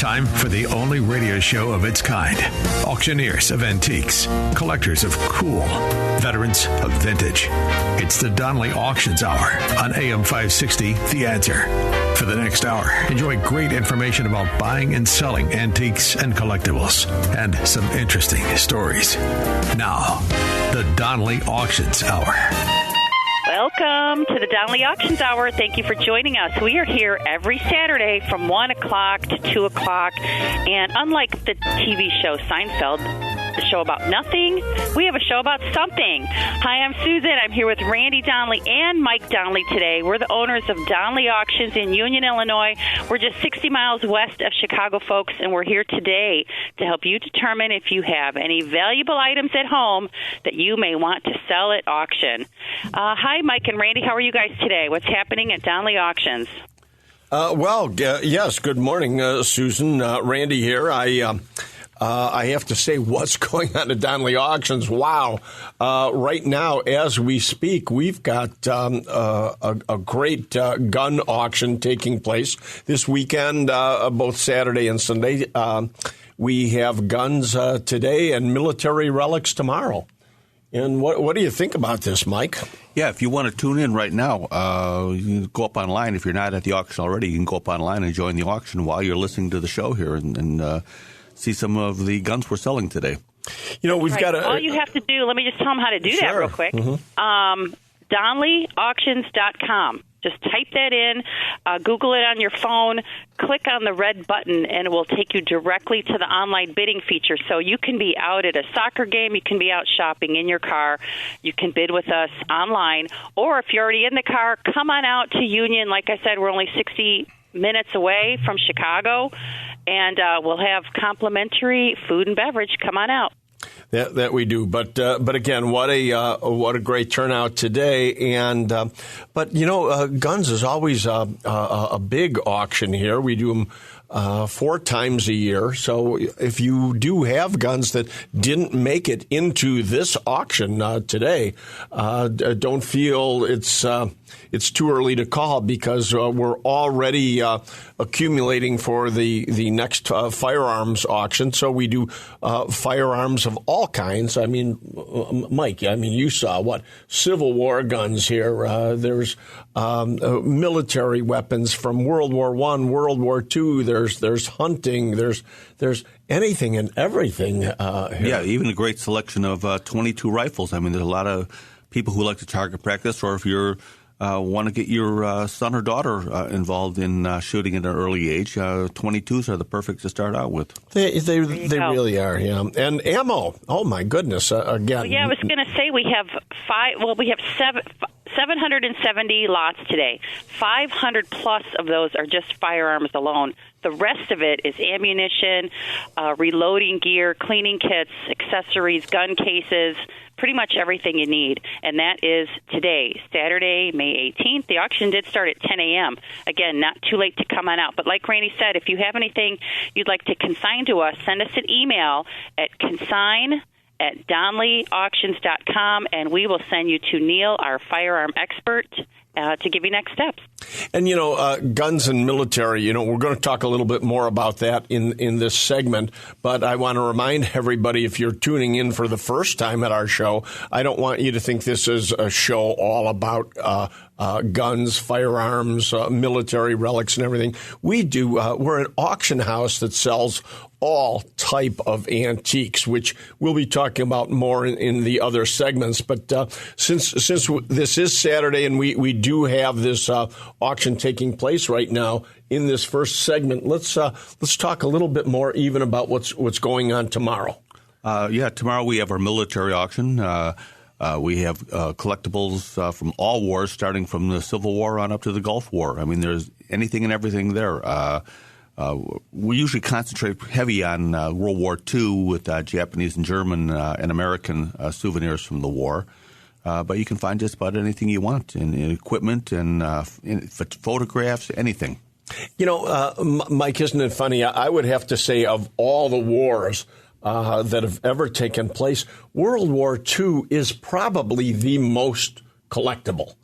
Time for the only radio show of its kind. Auctioneers of antiques, collectors of cool, veterans of vintage. It's the Donnelly Auctions Hour on AM 560, The Answer. For the next hour, enjoy great information about buying and selling antiques and collectibles, and some interesting stories. Now, the Donnelly Auctions Hour. Welcome to the Donnelly Auctions Hour. Thank you for joining us. We are here every Saturday from 1 o'clock to 2 o'clock. And unlike the TV show Seinfeld, the show about nothing, we have a show about something. Hi, I'm Susan. I'm here with Randy Donnelly and Mike Donnelly today. We're the owners of Donnelly Auctions in Union, Illinois. We're just 60 miles west of Chicago, folks, and we're here today to help you determine if you have any valuable items at home that you may want to sell at auction. Hi, Mike and Randy. How are you guys today? What's happening at Donnelly Auctions? Yes. Good morning, Susan. Randy here. I have to say, what's going on at Donnelly Auctions? Wow. Right now, as we speak, we've got a great gun auction taking place this weekend, both Saturday and Sunday. We have guns today and military relics tomorrow. And what do you think about this, Mike? Yeah, if you want to tune in right now, you can go up online. If you're not at the auction already, you can go up online and join the auction while you're listening to the show here and see some of the guns we're selling today. You know, we've got all you have to do, let me just tell them how to do that real quick. Mm-hmm. DonnellyAuctions.com. Just type that in, Google it on your phone, click on the red button, and it will take you directly to the online bidding feature. So you can be out at a soccer game, you can be out shopping in your car, you can bid with us online, or if you're already in the car, come on out to Union. Like I said, we're only 60 minutes away from Chicago, and we'll have complimentary food and beverage. Come on out. That we do, but again, what a great turnout today, and but you know, guns is always a big auction here. We do them 4 times a year. So if you do have guns that didn't make it into this auction today, don't feel it's too early to call, because we're already accumulating for the next firearms auction. So we do firearms of all kinds. I mean, Mike, you saw Civil War guns here. There's military weapons from World War I, World War II. There's hunting. There's anything and everything here. Yeah, even a great selection of 22 rifles. I mean, there's a lot of people who like to target practice, or if you're want to get your son or daughter involved in shooting at an early age, 22s are the perfect to start out with. They really are, yeah. And ammo, oh my goodness, again. Well, yeah, I was going to say we have 770 lots today. 500 plus of those are just firearms alone. The rest of it is ammunition, reloading gear, cleaning kits, accessories, gun cases, pretty much everything you need. And that is today, Saturday, May 18th. The auction did start at 10 a.m. Again, not too late to come on out. But like Randy said, if you have anything you'd like to consign to us, send us an email at consign@DonnellyAuctions.com, and we will send you to Neil, our firearm expert, to give you next steps. And, guns and military, we're going to talk a little bit more about that in this segment. But I want to remind everybody, if you're tuning in for the first time at our show, I don't want you to think this is a show all about guns, firearms, military relics and everything. We're an auction house that sells all type of antiques, which we'll be talking about more in the other segments. But since this is Saturday and we do have this auction taking place right now in this first segment, let's talk a little bit more even about what's going on tomorrow. Tomorrow we have our military auction. We have collectibles from all wars, starting from the Civil War on up to the Gulf War. I mean, there's anything and everything there. We usually concentrate heavy on World War II with Japanese and German and American souvenirs from the war. But you can find just about anything you want in equipment and in photographs, anything. Mike, isn't it funny? I would have to say, of all the wars that have ever taken place, World War II is probably the most collectible.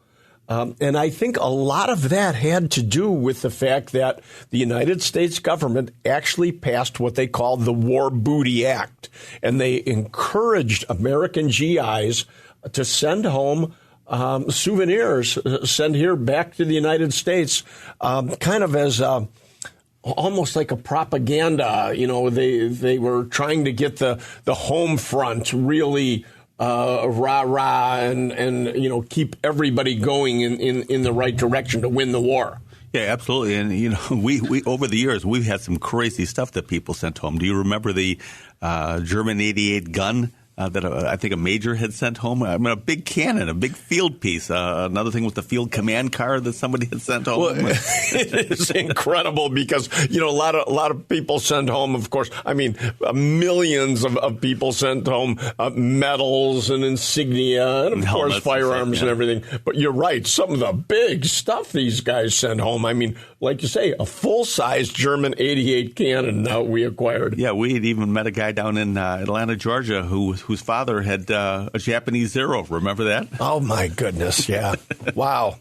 And I think a lot of that had to do with the fact that the United States government actually passed what they called the War Booty Act. And they encouraged American GIs to send home souvenirs, send here back to the United States, kind of as almost like a propaganda. You know, they were trying to get the home front really rah-rah and you know, keep everybody going in the right direction to win the war. Yeah, absolutely. And, you know, we over the years, we've had some crazy stuff that people sent home. Do you remember the German 88 gun that I think a major had sent home? I mean, a big cannon, a big field piece. Another thing with the field command car that somebody had sent home. Well, it's incredible because, you know, a lot of people send home, of course, I mean, millions of people sent home medals and insignia and, of course, firearms and everything. But you're right. Some of the big stuff these guys sent home. I mean, like you say, a full-size German 88 cannon we acquired. Yeah, we had even met a guy down in Atlanta, Georgia, whose father had a Japanese Zero. Remember that? Oh, my goodness, yeah. Wow.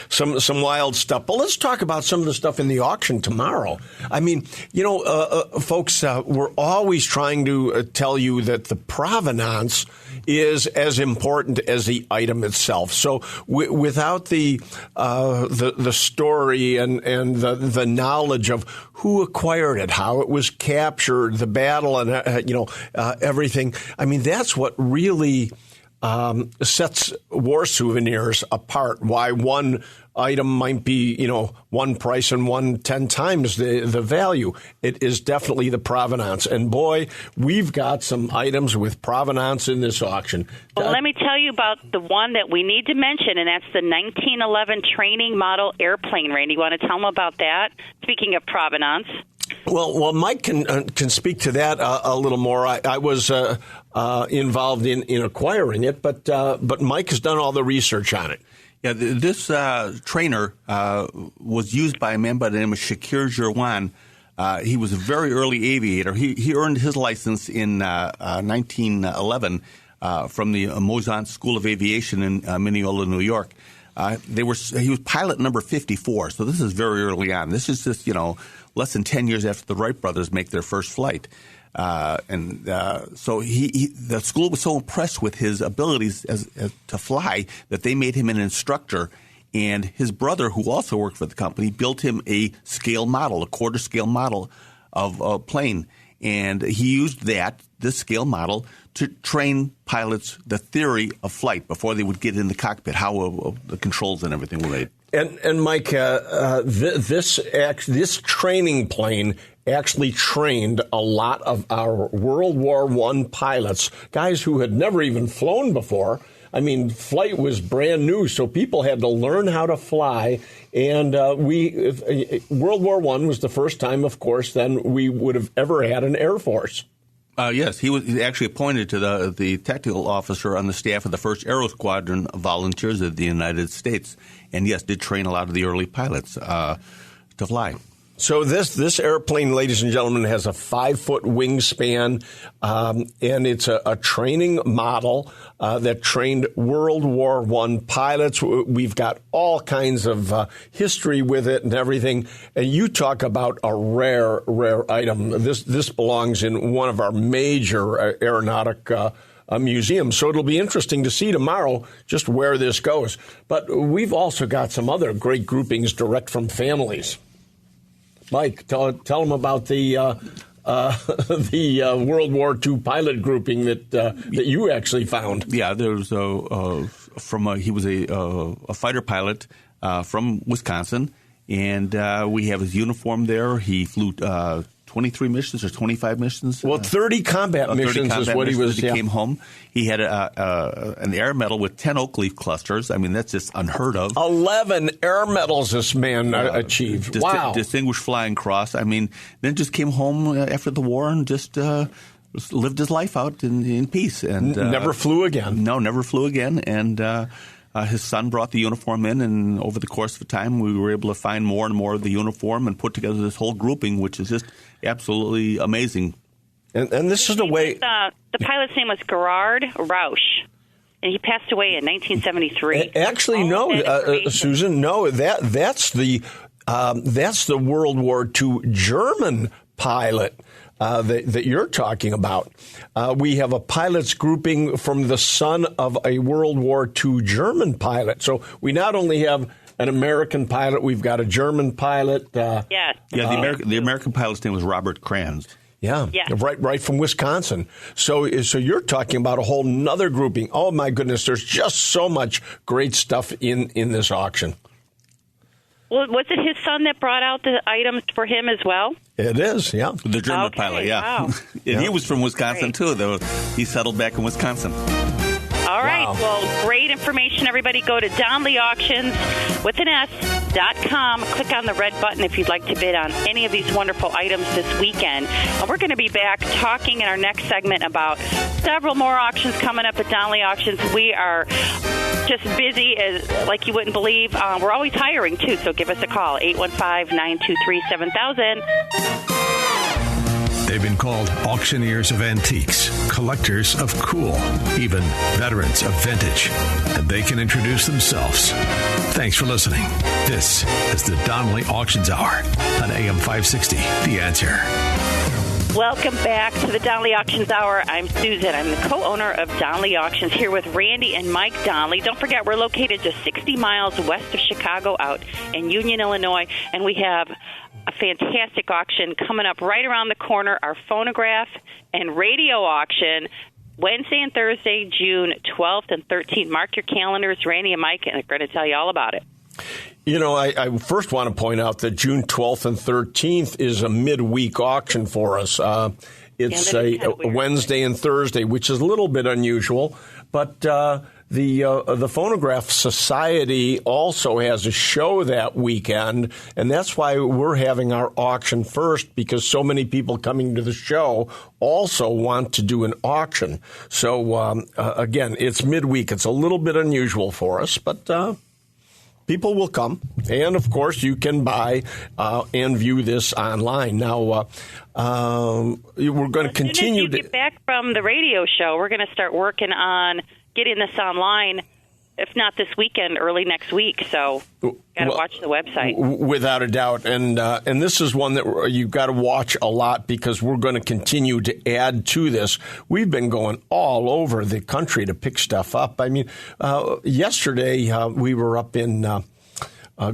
Some wild stuff. But let's talk about some of the stuff in the auction tomorrow. I mean, you know, folks, we're always trying to tell you that the provenance is as important as the item itself. So without the story and the knowledge of who acquired it, how it was captured, the battle, and you know, everything. I mean, that's what really sets war souvenirs apart. Why one item might be, you know, one price and one 10 times the value. It is definitely the provenance. And boy, we've got some items with provenance in this auction. Well, let me tell you about the one that we need to mention, and that's the 1911 training model airplane. Randy, you want to tell them about that? Speaking of provenance. Well, Mike can speak to that a little more. I was involved in acquiring it, but Mike has done all the research on it. Yeah, this trainer was used by a man by the name of Shakir Jirwan. He was a very early aviator. He earned his license in 1911 from the Mozant School of Aviation in Mineola, New York. He was pilot number 54, so this is very early on. This is just, you know, less than 10 years after the Wright brothers make their first flight. So the school was so impressed with his abilities to fly that they made him an instructor. And his brother, who also worked for the company, built him a quarter scale model of a plane. And he used this scale model, to train pilots the theory of flight before they would get in the cockpit, how the controls and everything were made. And Mike, this training plane actually trained a lot of our World War I pilots, guys who had never even flown before. I mean, flight was brand new, so people had to learn how to fly. And World War I was the first time, of course, then we would have ever had an Air Force. Yes, he was actually appointed to the technical officer on the staff of the 1st Aero Squadron Volunteers of the United States, and yes, did train a lot of the early pilots to fly. So this airplane, ladies and gentlemen, has a 5-foot wingspan, and it's a training model that trained World War I pilots. We've got all kinds of history with it and everything. And you talk about a rare item. This belongs in one of our major aeronautic museums. So it'll be interesting to see tomorrow just where this goes. But we've also got some other great groupings direct from families. Mike, tell them about the World War II pilot grouping that you actually found. Yeah, there was he was a fighter pilot from Wisconsin, and we have his uniform there. He flew 23 missions or 25 missions. Well, 30 combat missions is what he was. He came home. He had an air medal with 10 oak leaf clusters. I mean, that's just unheard of. 11 air medals this man achieved. Wow. Distinguished Flying Cross. I mean, then just came home after the war and just lived his life out in peace. And never flew again. No, never flew again. And his son brought the uniform in, and over the course of time, we were able to find more and more of the uniform and put together this whole grouping, which is just absolutely amazing. And this is the way... The pilot's name was Gerard Rausch. and he passed away in 1973. Actually, no, Susan, no. That's the World War II German pilot that you're talking about. We have a pilots grouping from the son of a World War II German pilot. So we not only have an American pilot, we've got a German pilot. Yes. Yeah, the American pilot's name was Robert Kranz. Yeah, right from Wisconsin. So you're talking about a whole nother grouping. Oh, my goodness, there's just so much great stuff in this auction. Well, was it his son that brought out the items for him as well? It is, yeah. The German pilot, yeah. Wow. And he was from Wisconsin, too, though. He settled back in Wisconsin. All right. Wow. Well, great information, everybody. Go to DonleyAuctions.com. Click on the red button if you'd like to bid on any of these wonderful items this weekend. And we're going to be back talking in our next segment about several more auctions coming up at Donley Auctions. We are just busy like you wouldn't believe. We're always hiring, too, so give us a call, 815-923-7000. They've been called auctioneers of antiques, collectors of cool, even veterans of vintage. And they can introduce themselves. Thanks for listening. This is the Donley Auctions Hour on AM 560, The Answer. Welcome back to the Donley Auctions Hour. I'm Susan. I'm the co-owner of Donley Auctions, here with Randy and Mike Donley. Don't forget, we're located just 60 miles west of Chicago out in Union, Illinois, and we have a fantastic auction coming up right around the corner, our phonograph and radio auction, Wednesday and Thursday, June 12th and 13th. Mark your calendars. Randy and Mike are going to tell you all about it. You know, I first want to point out that June 12th and 13th is a midweek auction for us. It's a Wednesday and Thursday, which is a little bit unusual, but the Phonograph Society also has a show that weekend, and that's why we're having our auction first, because so many people coming to the show also want to do an auction. So, again, it's midweek. It's a little bit unusual for us, but people will come. And, of course, you can buy and view this online. Now, we're going to continue. As soon as you get back from the radio show, we're going to start working on getting this online, if not this weekend, early next week. So got to watch the website. Without a doubt. And this is one that you've got to watch a lot, because we're going to continue to add to this. We've been going all over the country to pick stuff up. I mean, yesterday we were up in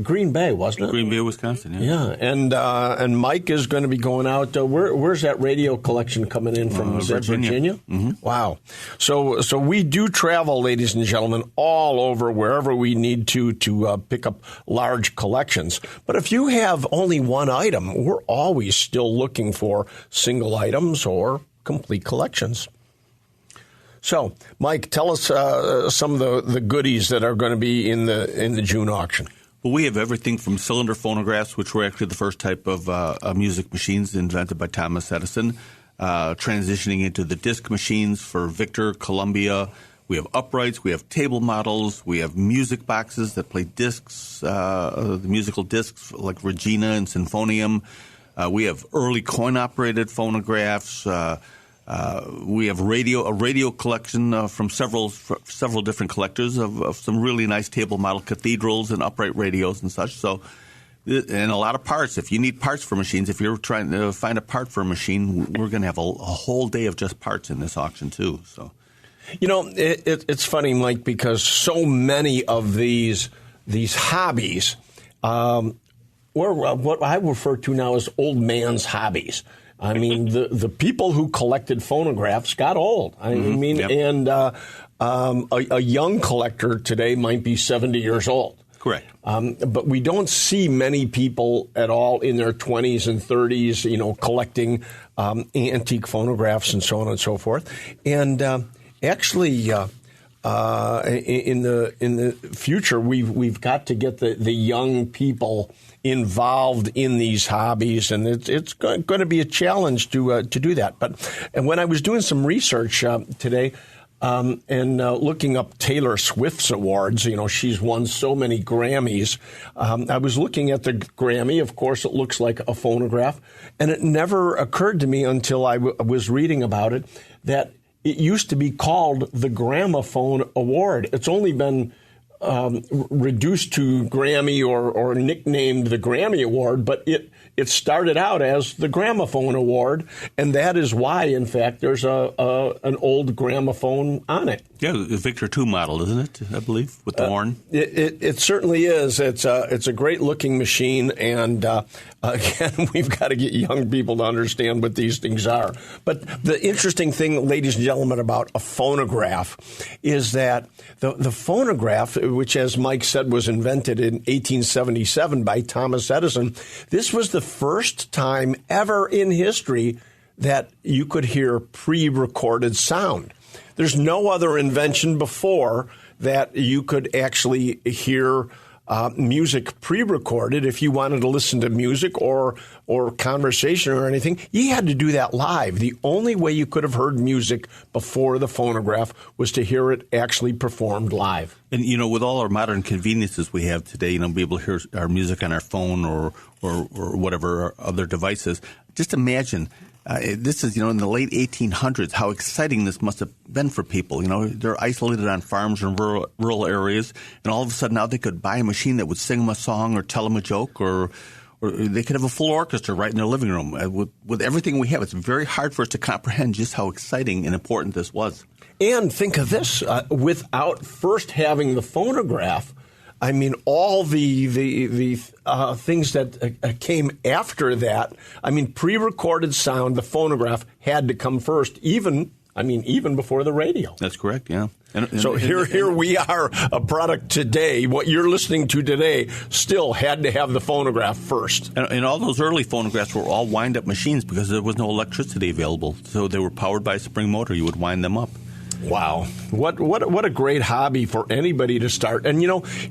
Green Bay, wasn't it? Green Bay, Wisconsin, yeah. And Mike is going to be going out. Where's that radio collection coming in from? Is that Virginia? Mm-hmm. Wow. So we do travel, ladies and gentlemen, all over, wherever we need to pick up large collections. But if you have only one item, we're always still looking for single items or complete collections. So, Mike, tell us some of the goodies that are going to be in the June auction. Well, we have everything from cylinder phonographs, which were actually the first type of music machines invented by Thomas Edison, transitioning into the disc machines for Victor, Columbia. We have uprights, we have table models, we have music boxes that play discs, the musical discs like Regina and Sinfonium. We have early coin-operated phonographs. We have a radio collection from several different collectors of some really nice table model cathedrals and upright radios and such. So, and a lot of parts. If you need parts for machines, if you're trying to find a part for a machine, we're going to have a whole day of just parts in this auction too. So, you know, it's funny, Mike, because so many of these hobbies, were what I refer to now as old man's hobbies. I mean, the people who collected phonographs got old. I mean, yep. And a young collector today might be 70 years old. Correct. But we don't see many people at all in their 20s and 30s, you know, collecting antique phonographs and so on and so forth. And actually, in the future, we've got to get the young people involved in these hobbies, and it's going to be a challenge to do that. And when I was doing some research today and looking up Taylor Swift's awards, you know, she's won so many Grammys. I was looking at the Grammy. Of course, it looks like a phonograph, and it never occurred to me until I was reading about it that it used to be called the Gramophone Award. It's only been reduced to Grammy or nicknamed the Grammy Award, but it started out as the Gramophone Award, and that is why, in fact, there's an old gramophone on it. Yeah, the Victor II model, isn't it? I believe, with the horn. It certainly is. It's a great looking machine, and again, we've got to get young people to understand what these things are. But the interesting thing, ladies and gentlemen, about a phonograph is that the phonograph, which, as Mike said, was invented in 1877 by Thomas Edison, this was the first time ever in history that you could hear pre-recorded sound. There's no other invention before that you could actually hear music pre-recorded. If you wanted to listen to music or conversation or anything, you had to do that live. The only way you could have heard music before the phonograph was to hear it actually performed live. And, with all our modern conveniences we have today, be able to hear our music on our phone or whatever other devices, just imagine. This is, in the late 1800s, how exciting this must have been for people. They're isolated on farms and rural areas, and all of a sudden now they could buy a machine that would sing them a song or tell them a joke, or they could have a full orchestra right in their living room. With everything we have, it's very hard for us to comprehend just how exciting and important this was. And think of this, without first having the phonograph, I mean, all the things that came after that, I mean, pre-recorded sound, the phonograph had to come first, even before the radio. That's correct, yeah. So here we are, a product today. What you're listening to today still had to have the phonograph first. And all those early phonographs were all wind-up machines because there was no electricity available. So they were powered by a spring motor. You would wind them up. Wow. What a great hobby for anybody to start. And,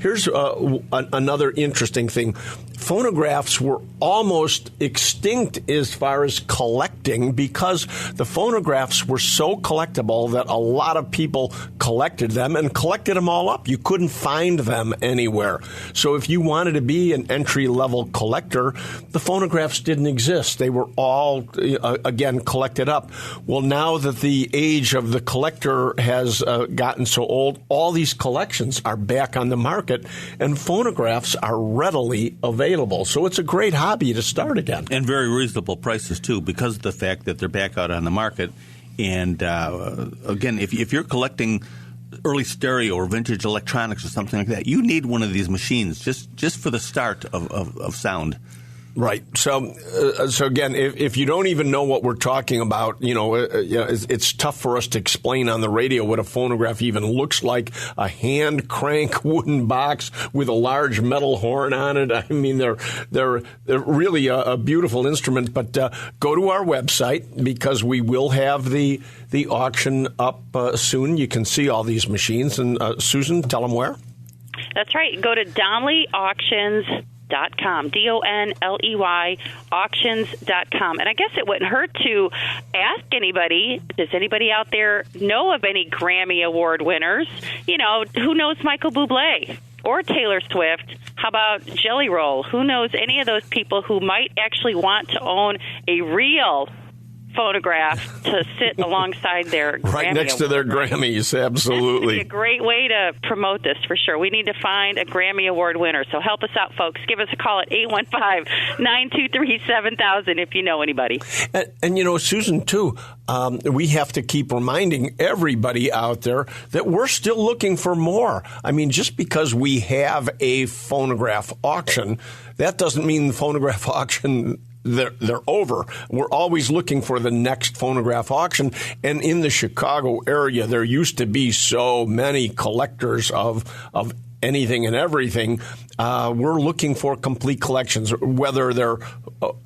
here's another interesting thing. Phonographs were almost extinct as far as collecting because the phonographs were so collectible that a lot of people collected them and collected them all up. You couldn't find them anywhere. So if you wanted to be an entry-level collector, the phonographs didn't exist. They were all, again, collected up. Well, now that the age of the collector has gotten so old, all these collections are back on the market, and phonographs are readily available. So it's a great hobby to start again. And very reasonable prices, too, because of the fact that they're back out on the market. And, again, if you're collecting early stereo or vintage electronics or something like that, you need one of these machines just for the start of sound. Right. So again, if you don't even know what we're talking about, it's tough for us to explain on the radio what a phonograph even looks like. A hand crank wooden box with a large metal horn on it. I mean, they're really a beautiful instrument. But go to our website because we will have the auction up soon. You can see all these machines. And Susan, tell them where. That's right. Go to DonleyAuctions.com, DONLEY, auctions.com. And I guess it wouldn't hurt to ask anybody, does anybody out there know of any Grammy Award winners? Who knows Michael Bublé or Taylor Swift? How about Jelly Roll? Who knows any of those people who might actually want to own a real phonograph to sit alongside their Grammy right next to their Grammys, absolutely. It's a great way to promote this for sure. We need to find a Grammy Award winner. So help us out, folks. Give us a call at 815-923-7000 if you know anybody. And Susan, too, we have to keep reminding everybody out there that we're still looking for more. I mean, just because we have a phonograph auction, that doesn't mean the phonograph auction they're over. We're always looking for the next phonograph auction. And in the Chicago area, there used to be so many collectors of anything and everything. We're looking for complete collections, whether they're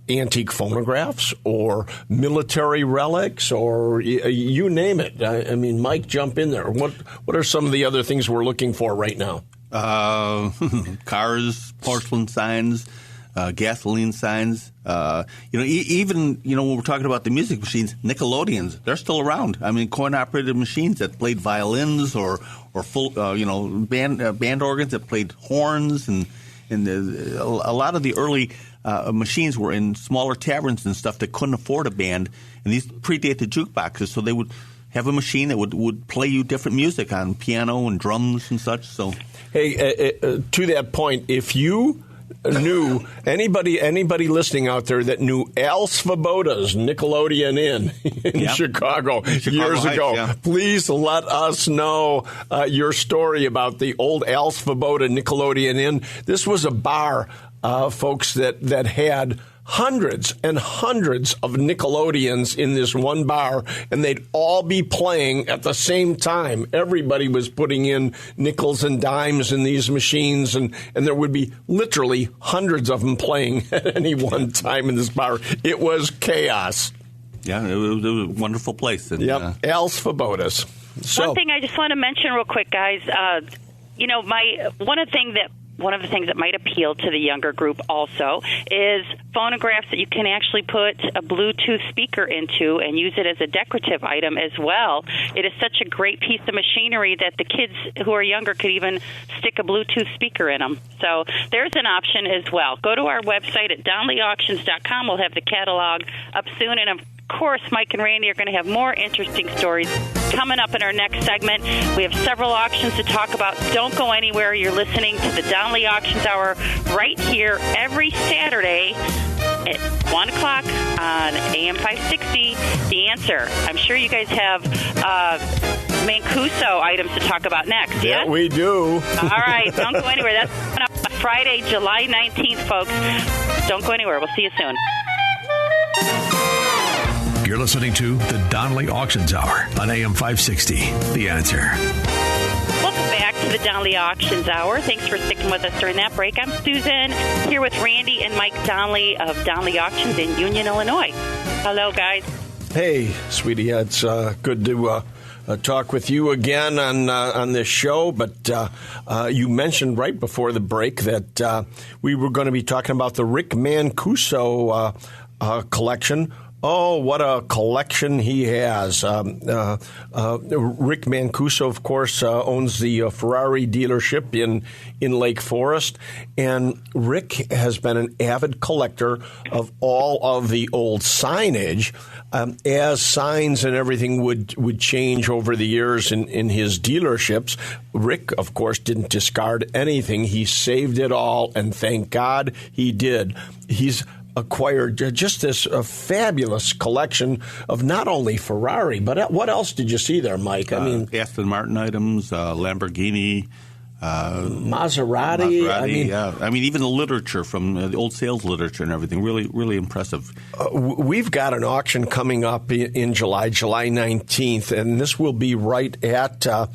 antique phonographs or military relics or you name it. I mean, Mike, jump in there. What are some of the other things we're looking for right now? Cars, porcelain signs, gasoline signs. Even when we're talking about the music machines, Nickelodeons, they're still around. I mean, coin-operated machines that played violins or full, band organs that played horns, and a lot of the early machines were in smaller taverns and stuff that couldn't afford a band, and these predate the jukeboxes, so they would have a machine that would play you different music on piano and drums and such. So, hey, to that point, if you knew anybody listening out there that knew Al Svoboda's Nickelodeon Inn in Chicago years Heights, ago, please let us know your story about the old Al Svoboda Nickelodeon Inn. This was a bar, folks, that had hundreds and hundreds of Nickelodeons in this one bar, and they'd all be playing at the same time. Everybody was putting in nickels and dimes in these machines, and there would be literally hundreds of them playing at any one time in this bar. It was chaos. Yeah, it was a wonderful place. And, Al Svoboda's. So, one thing I just want to mention real quick, guys. One of the things that might appeal to the younger group also is phonographs that you can actually put a Bluetooth speaker into and use it as a decorative item as well. It is such a great piece of machinery that the kids who are younger could even stick a Bluetooth speaker in them. So there's an option as well. Go to our website at DonleyAuctions.com. We'll have the catalog up soon. And, of course, Mike and Randy are going to have more interesting stories coming up in our next segment. We have several auctions to talk about. Don't go anywhere. You're listening to the Donnelly Auctions Hour right here every Saturday at 1 o'clock on AM 560. The Answer. I'm sure you guys have Mancuso items to talk about next. Yeah, we do. All right. Don't go anywhere. That's coming up Friday, July 19th, folks. Don't go anywhere. We'll see you soon. You're listening to the Donnelly Auctions Hour on AM 560. The Answer. Welcome back to the Donnelly Auctions Hour. Thanks for sticking with us during that break. I'm Susan, here with Randy and Mike Donnelly of Donnelly Auctions in Union, Illinois. Hello, guys. Hey, sweetie. It's good to talk with you again on this show. But you mentioned right before the break that we were going to be talking about the Rick Mancuso collection. Oh, what a collection he has. Rick Mancuso, of course, owns the Ferrari dealership in Lake Forest. And Rick has been an avid collector of all of the old signage. As signs and everything would change over the years in his dealerships, Rick, of course, didn't discard anything. He saved it all, and thank God he did. He's acquired just this fabulous collection of not only Ferrari, but what else did you see there, Mike? I mean, Aston Martin items, Lamborghini, Maserati. I mean, even the literature from the old sales literature and everything, really, really impressive. We've got an auction coming up in July 19th, and this will be right at the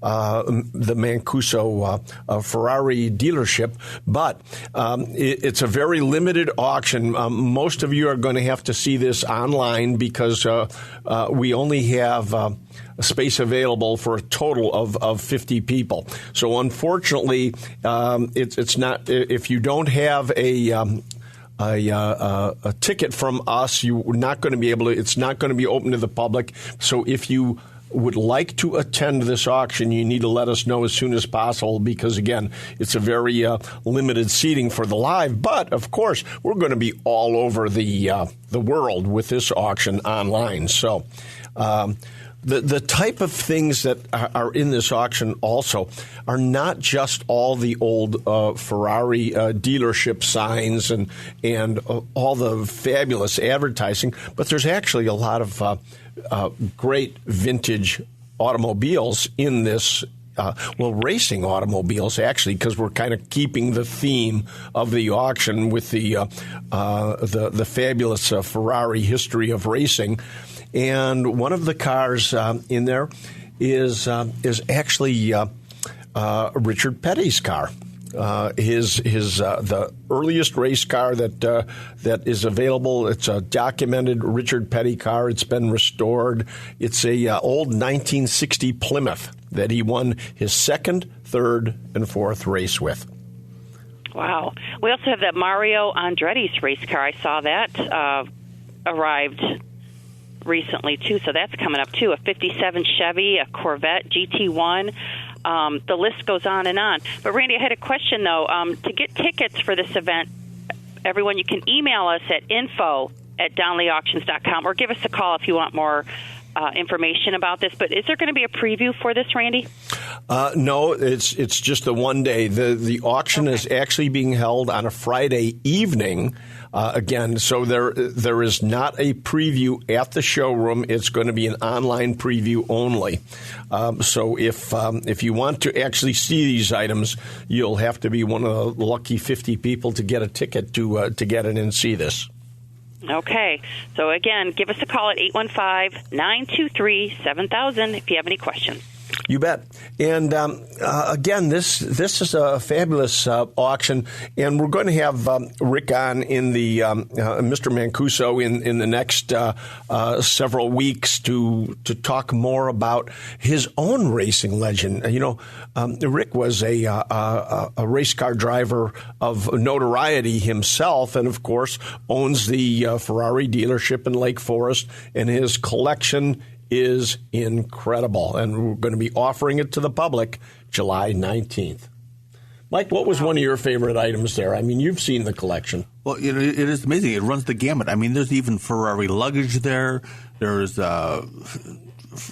Mancuso Ferrari dealership. But it's a very limited auction. Most of you are going to have to see this online because we only have a space available for a total of 50 people. So unfortunately, it's not. If you don't have a ticket from us, you're not going to be able to. It's not going to be open to the public. So if you would like to attend this auction, you need to let us know as soon as possible because, again, it's a very limited seating for the live. But, of course, we're going to be all over the world with this auction online. So the type of things that are in this auction also are not just all the old Ferrari dealership signs and all the fabulous advertising, but there's actually a lot of great vintage automobiles in this. Racing automobiles, actually, because we're kind of keeping the theme of the auction with the fabulous Ferrari history of racing. And one of the cars in there is actually Richard Petty's car. The earliest race car that is available. It's a documented Richard Petty car. It's been restored. It's a old 1960 Plymouth that he won his second, third, and fourth race with. Wow. We also have that Mario Andretti's race car. I saw that arrived recently, too, so that's coming up, too. A 57 Chevy, a Corvette GT1. The list goes on and on. But, Randy, I had a question, though. To get tickets for this event, everyone, you can email us at info@DonnellyAuctions.com or give us a call if you want more information about this. But is there going to be a preview for this, Randy? No, it's just a one day. The auction is actually being held on a Friday evening. Again, so there is not a preview at the showroom. It's going to be an online preview only. So if you want to actually see these items, you'll have to be one of the lucky 50 people to get a ticket to get in and see this. Okay. So again, give us a call at 815-923-7000 if you have any questions. You bet. And again, this is a fabulous auction, and we're going to have Rick on in the Mr. Mancuso in the next several weeks to talk more about his own racing legend. You know, Rick was a race car driver of notoriety himself, and of course owns the Ferrari dealership in Lake Forest, and his collection is incredible, and we're going to be offering it to the public July 19th. Mike, what was one of your favorite items there? I mean, you've seen the collection. Well, it is amazing. It runs the gamut. I mean, there's even Ferrari luggage there. There's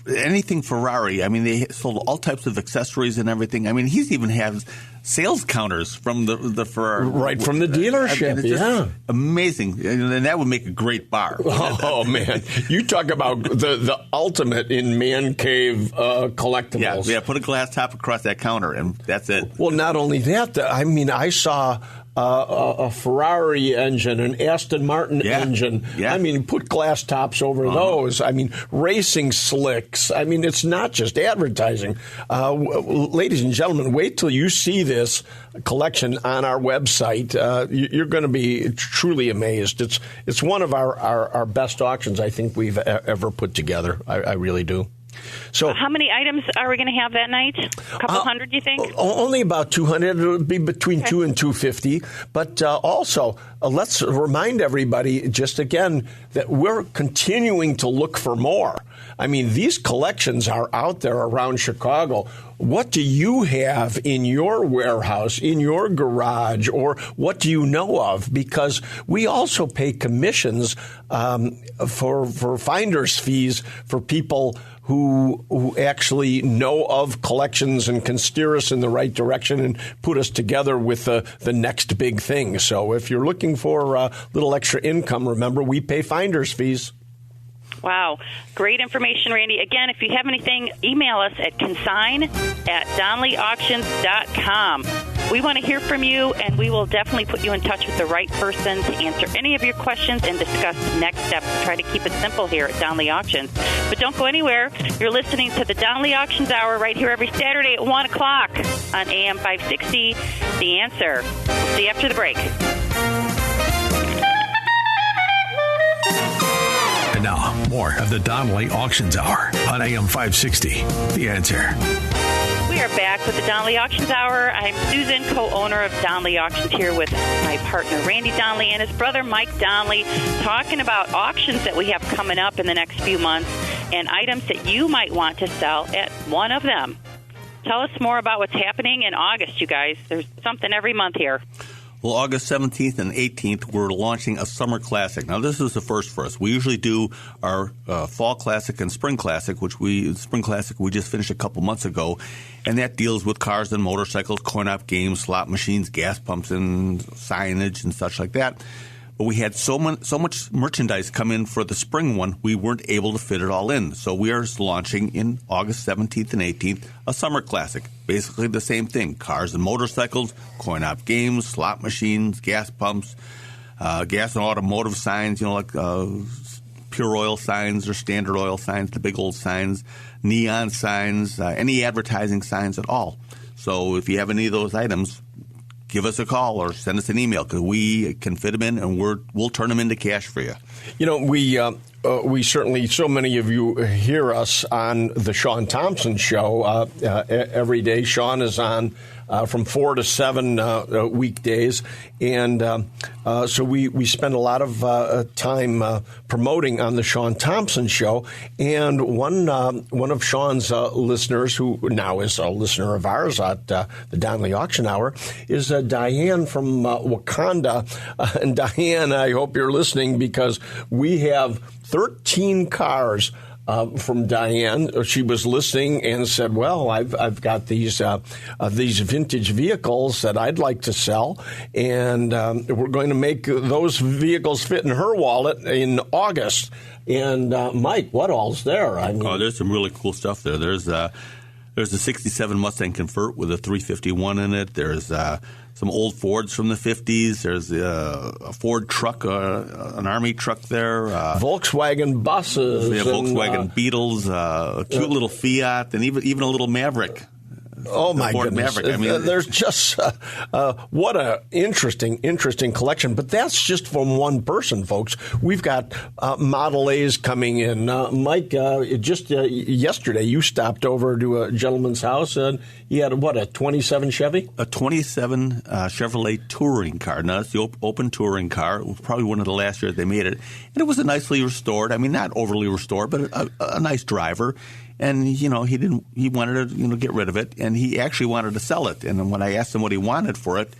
anything Ferrari. I mean, they sold all types of accessories and everything. I mean, he's even has sales counters from the Ferrari. Right from the dealership, I mean, it's just amazing. And that would make a great bar. Oh, man. You talk about the ultimate in man cave collectibles. Yeah, put a glass top across that counter, and that's it. Well, not only that, I mean, I saw a Ferrari engine, an Aston Martin engine. Yeah. I mean, put glass tops over those. I mean, racing slicks. I mean, it's not just advertising. Ladies and gentlemen, wait till you see this collection on our website. You're going to be truly amazed. It's one of our best auctions I think we've ever put together. I really do. So, how many items are we going to have that night? A couple hundred, you think? Only about 200. It'll be between 2 and 250. But also, let's remind everybody just again that we're continuing to look for more. I mean, these collections are out there around Chicago. What do you have in your warehouse, in your garage, or what do you know of? Because we also pay commissions for finder's fees for people who actually know of collections and can steer us in the right direction and put us together with the next big thing. So if you're looking for a little extra income, remember, we pay finder's fees. Wow. Great information, Randy. Again, if you have anything, email us at consign@DonnellyAuctions.com. We want to hear from you, and we will definitely put you in touch with the right person to answer any of your questions and discuss next steps. Try to keep it simple here at Donnelly Auctions. But don't go anywhere. You're listening to the Donnelly Auctions Hour right here every Saturday at 1 o'clock on AM 560, The Answer. We'll see you after the break. And now, more of the Donnelly Auctions Hour on AM 560, The Answer. We are back with the Donnelly Auctions Hour. I'm Susan, co-owner of Donnelly Auctions, here with my partner Randy Donnelly and his brother Mike Donnelly, talking about auctions that we have coming up in the next few months and items that you might want to sell at one of them. Tell us more about what's happening in August, you guys. There's something every month here. Well, August 17th and 18th, we're launching a summer classic. Now, this is the first for us. We usually do our fall classic and spring classic, spring classic we just finished a couple months ago, and that deals with cars and motorcycles, coin-op games, slot machines, gas pumps, and signage and such like that. But we had so much merchandise come in for the spring one, we weren't able to fit it all in. So we are launching in August 17th and 18th a summer classic. Basically the same thing. Cars and motorcycles, coin-op games, slot machines, gas pumps, gas and automotive signs, like pure oil signs or standard oil signs, the big old signs, neon signs, any advertising signs at all. So if you have any of those items, give us a call or send us an email because we can fit them in and we'll turn them into cash for you. We certainly, so many of you hear us on the Sean Thompson Show every day. Sean is on from 4 to 7 weekdays, and so we spend a lot of time promoting on the Sean Thompson Show. And one of Sean's listeners, who now is a listener of ours at the Donnelly Auction Hour, is Diane from Wakanda. And Diane, I hope you're listening because we have 13 cars from Diane. She was listening and said, "Well, I've got these vintage vehicles that I'd like to sell, and we're going to make those vehicles fit in her wallet in August." And Mike, what all's there? I mean, there's some really cool stuff there. There's a '67 Mustang Convert with a 351 in it. There's some old Fords from the 50s. There's a Ford truck, an Army truck there. Volkswagen buses. Yeah, Volkswagen Beetles, a cute little Fiat, and even a little Maverick. Oh, my goodness. Maverick. I mean, there's just what a interesting collection. But that's just from one person, folks. We've got Model A's coming in. Mike, just yesterday you stopped over to a gentleman's house, and he had, a 27 Chevy? A 27 Chevrolet touring car. Now, it's the open touring car. It was probably one of the last years they made it. And it was a nicely restored, I mean, not overly restored, but a nice driver. And, he wanted to, get rid of it, and he actually wanted to sell it. And when I asked him what he wanted for it,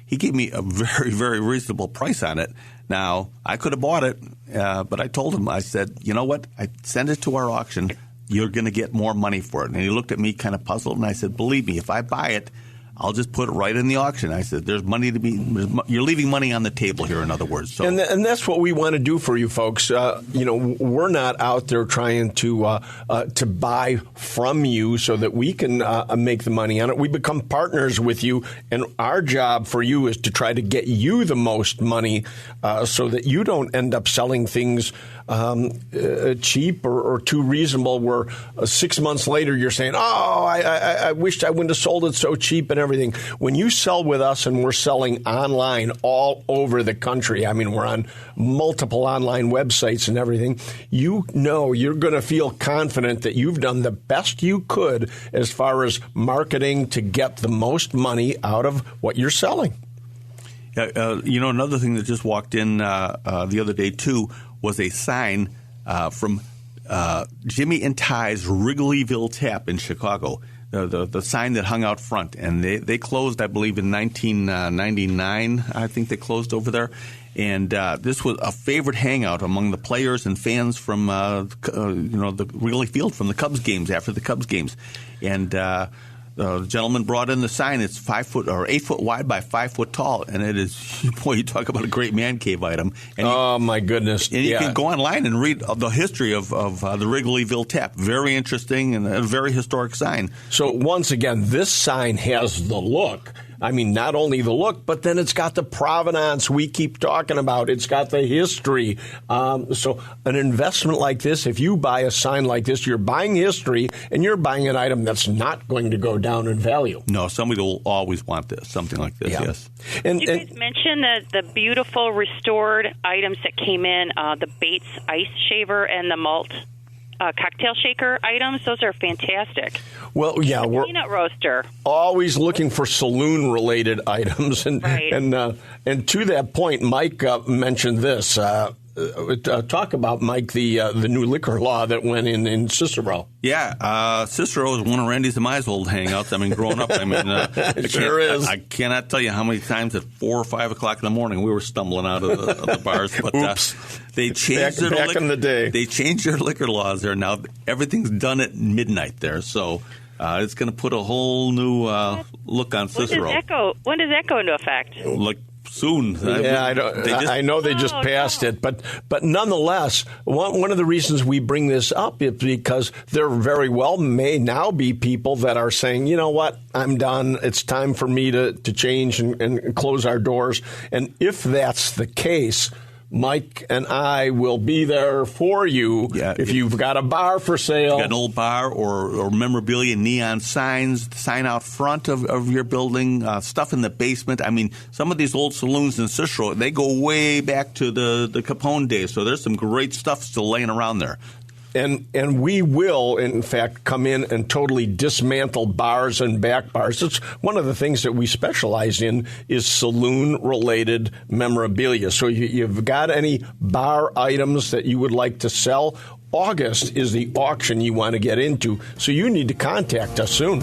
he gave me a very, very reasonable price on it. Now, I could have bought it, but I told him, I said, you know what, I send it to our auction, you're going to get more money for it. And he looked at me kind of puzzled, and I said, believe me, if I buy it, I'll just put it right in the auction. I said, there's money to be – you're leaving money on the table here, in other words. So. And that's what we want to do for you folks. We're not out there trying to buy from you so that we can make the money on it. We become partners with you, and our job for you is to try to get you the most money so that you don't end up selling things cheap or too reasonable where 6 months later you're saying, oh, I wished I wouldn't have sold it so cheap and everything. When you sell with us, and we're selling online all over the country, I mean, we're on multiple online websites and everything, you're going to feel confident that you've done the best you could as far as marketing to get the most money out of what you're selling. Another thing that just walked in the other day, too, was a sign from Jimmy and Ty's Wrigleyville Tap in Chicago, the sign that hung out front. And they closed, I believe, in 1999. I think they closed over there. And this was a favorite hangout among the players and fans from the Wrigley Field from the Cubs games, after the Cubs games. And the gentleman brought in the sign. It's 8 foot wide by 5 foot tall, and it is, boy, you talk about a great man cave item. And my goodness! And you can go online and read the history of the Wrigleyville Tap. Very interesting and a very historic sign. So once again, this sign has the look. I mean, not only the look, but then it's got the provenance we keep talking about. It's got the history. So an investment like this, if you buy a sign like this, you're buying history, and you're buying an item that's not going to go down in value. No, somebody will always want something like this, yes. And you guys mentioned the beautiful restored items that came in, the Bates Ice Shaver and the Malt cocktail shaker items. Those are fantastic. Well, yeah, we're peanut roaster. Always looking for saloon-related items, and right. and to that point, Mike mentioned this. Talk about, Mike, the new liquor law that went in Cicero. Yeah, Cicero is one of Randy and my old hangouts. I mean, growing up, it sure is. I cannot tell you how many times at 4 or 5 o'clock in the morning we were stumbling out of the bars. But oops. They changed back in the day. They changed their liquor laws there. Now everything's done at midnight there, so it's going to put a whole new look on Cicero. When does that go into effect? Like soon. Yeah, I know they just passed it, but nonetheless, one of the reasons we bring this up is because there very well may now be people that are saying, you know what, I'm done. It's time for me to change and close our doors. And if that's the case, Mike and I will be there for you. Yeah, if you've got a bar for sale. You've got an old bar or memorabilia, neon signs, sign out front of your building, stuff in the basement. I mean, some of these old saloons in Cicero, they go way back to the Capone days. So there's some great stuff still laying around there. And we will, in fact, come in and totally dismantle bars and back bars. It's one of the things that we specialize in is saloon-related memorabilia. So you've got any bar items that you would like to sell, August is the auction you want to get into. So you need to contact us soon.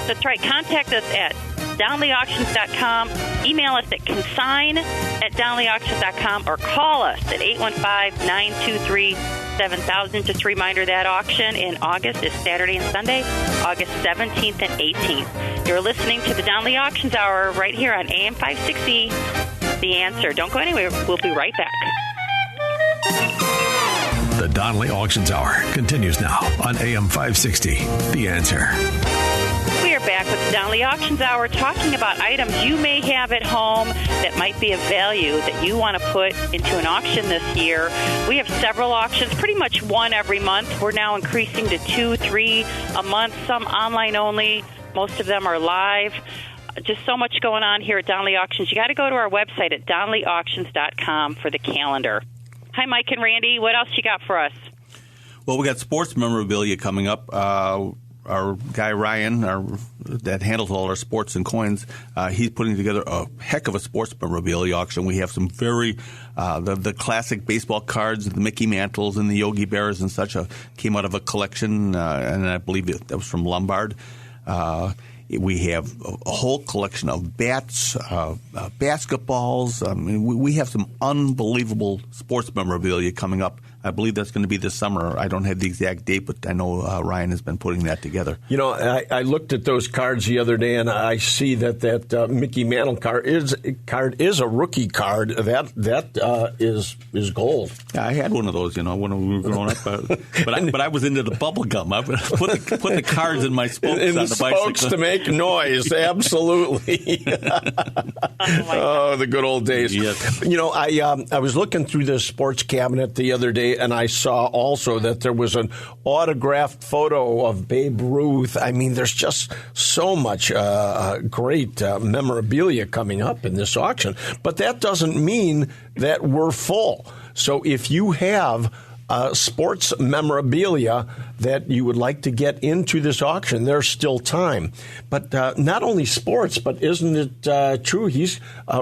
That's right. Contact us at DonnellyAuctions.com. Email us at consign@DonnellyAuctions.com or call us at 815-923 7,000. Just a reminder, that auction in August is Saturday and Sunday, August 17th and 18th. You're listening to the Donnelly Auctions Hour right here on AM 560, The Answer. Don't go anywhere. We'll be right back. The Donnelly Auctions Hour continues now on AM 560, The Answer. We are back with the Donnelly Auctions Hour talking about items you may have at home that might be of value that you want to put into an auction this year. We have several auctions, pretty much one every month. We're now increasing to 2, 3 a month, some online only. Most of them are live. Just so much going on here at Donnelly Auctions. You got to go to our website at DonnellyAuctions.com for the calendar. Hi, Mike and Randy. What else you got for us? Well, we got sports memorabilia coming up. Our guy Ryan, that handles all our sports and coins, he's putting together a heck of a sports memorabilia auction. We have some very the classic baseball cards, the Mickey Mantles and the Yogi Bears and such came out of a collection, and I believe that was from Lombard. We have a whole collection of bats, basketballs. We have some unbelievable sports memorabilia coming up. I believe that's going to be this summer. I don't have the exact date, but I know Ryan has been putting that together. You know, I looked at those cards the other day, and I see that Mickey Mantle card is a rookie card. That is gold. Yeah, I had one of those, when we were growing up. But I was into the bubble gum. I put the cards in my spokes in on the bicycle. Spokes to make noise. Absolutely. Oh, the good old days. Yes. I was looking through the sports cabinet the other day, and I saw also that there was an autographed photo of Babe Ruth. I mean, there's just so much great memorabilia coming up in this auction. But that doesn't mean that we're full. So if you have sports memorabilia that you would like to get into this auction, there's still time. But not only sports, but isn't it true?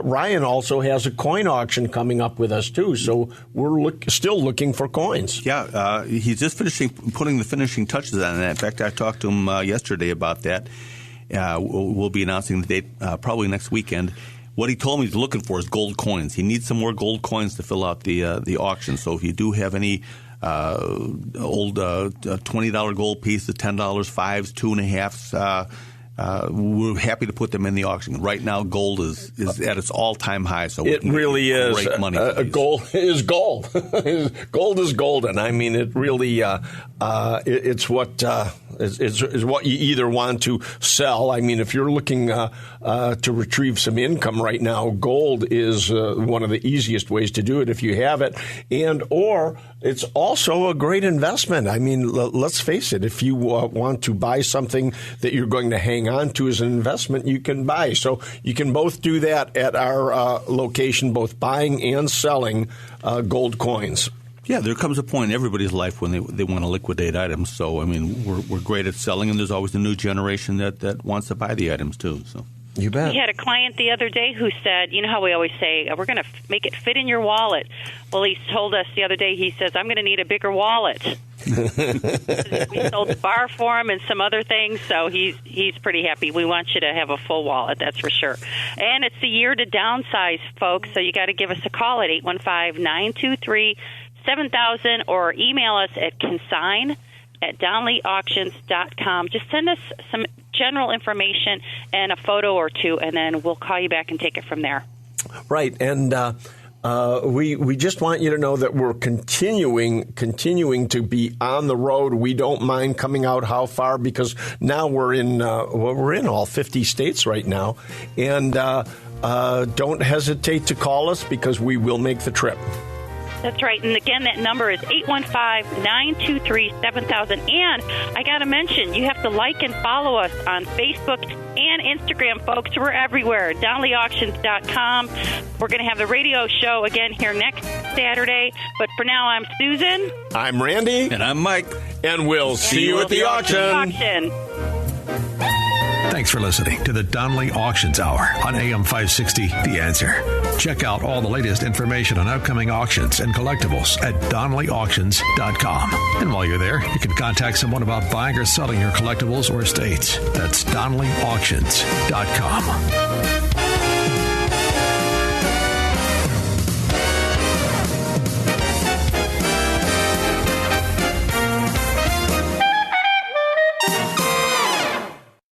Ryan also has a coin auction coming up with us too. So we're still looking for coins. Yeah, he's just putting the finishing touches on that. In fact, I talked to him yesterday about that. We'll be announcing the date probably next weekend. What he told me he's looking for is gold coins. He needs some more gold coins to fill out the auction. So if you do have any old $20 gold piece, the $10, 5s, 2.5s, we're happy to put them in the auction. Right now, gold is at its all-time high. So it really is. Great money. Gold is gold. Gold is golden. I mean, it really it's what is what you either want to sell. I mean, if you're looking to retrieve some income right now, gold is one of the easiest ways to do it if you have it, or it's also a great investment. I mean, let's face it. If you want to buy something that you're going to hang on to as an investment, you can buy. So you can both do that at our location, both buying and selling gold coins. Yeah, there comes a point in everybody's life when they want to liquidate items. So, I mean, we're great at selling, and there's always a new generation that wants to buy the items, too. So you bet. We had a client the other day who said, you know how we always say, we're going to make it fit in your wallet. Well, he told us the other day, he says, I'm going to need a bigger wallet. We sold the bar for him and some other things, so he's pretty happy. We want you to have a full wallet, that's for sure. And it's the year to downsize, folks, so you got to give us a call at 815-923-7000 or email us at consign@DonnellyAuctions.com. Just send us some general information and a photo or two, and then we'll call you back and take it from there. Right, and we just want you to know that we're continuing to be on the road. We don't mind coming out how far, because now we're in all 50 states right now, and don't hesitate to call us, because we will make the trip. That's right. And again, that number is 815-923-7000. And I got to mention, you have to like and follow us on Facebook and Instagram, folks. We're everywhere. DonnellyAuctions.com. We're going to have the radio show again here next Saturday. But for now, I'm Susan. I'm Randy. And I'm Mike. And we'll see you at the auction. Thanks for listening to the Donnelly Auctions Hour on AM 560, The Answer. Check out all the latest information on upcoming auctions and collectibles at DonnellyAuctions.com. And while you're there, you can contact someone about buying or selling your collectibles or estates. That's DonnellyAuctions.com.